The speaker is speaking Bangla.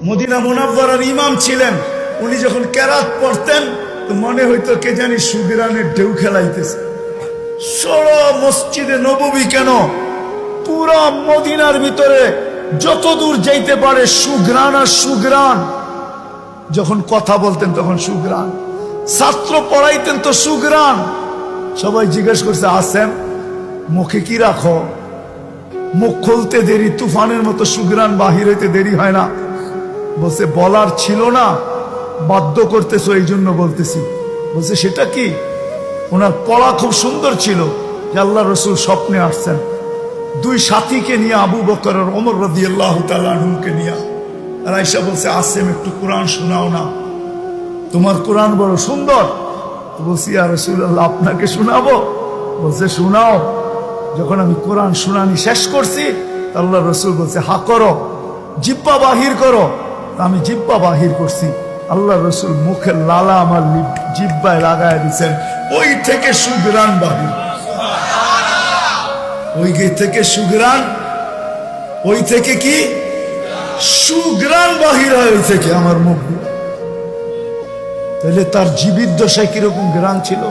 মদিনা মুনাওয়ারার ইমাম ছিলেন। উনি যখন কেরাত পড়তেন তো মনে হইতো কে জানি সুবিরানের ঢেউ খেলাইতেছে। সারা মসজিদে নববী কেন, পুরা মদিনার ভিতরে যত দূর যাইতে পারে সুঘ্রাণ আর সুঘ্রাণ। যখন কথা বলতেন তখন সুঘ্রাণ, ছাত্র পড়াইতেন তো সুঘ্রাণ। সবাই জিজ্ঞেস করছে, আসেন মুখে কি রাখো? মুখ খুলতে দেরি, তুফানের মতো সুঘ্রাণ বাহির হইতে দেরি হয় না। বলছে বলার ছিল না, বাধ্য করতেছো এই জন্য বলতেছি। বলছে সেটা কি? ওনার পড়া খুব সুন্দর ছিল যে আল্লাহ রসুল স্বপ্নে আসছেন দুই সাথীকে নিয়ে, আবু বকর আর ওমর রাদিয়াল্লাহু তাআলা আনহুকে নিয়ে। আর আয়েশা বলছে, আসেম একটু কোরআন শোনাও না, তোমার কোরআন বড় সুন্দর। তো বলছি, ইয়া রাসূলুল্লাহ আপনাকে শোনাবো? বলছে শোনাও। যখন আমি কোরআন শুনানি শেষ করছি আল্লাহ রসুল বলছে, হা করো, জিব্বা বাহির করো। আমি জিব্বা বাহির করছি। আল্লাহ রসুল মুখের লালা আমার জিব্বায় লাগায় দিচ্ছেন। ওই থেকে সুঘ্রাণ বাহির, ওই থেকে সুঘ্রাণ, ওই থেকে কি সুঘ্রাণ বাহির হয়, ওই থেকে আমার মুখ। তাহলে তার জীবিত দশায় কিরকম ঘ্রাণ ছিল।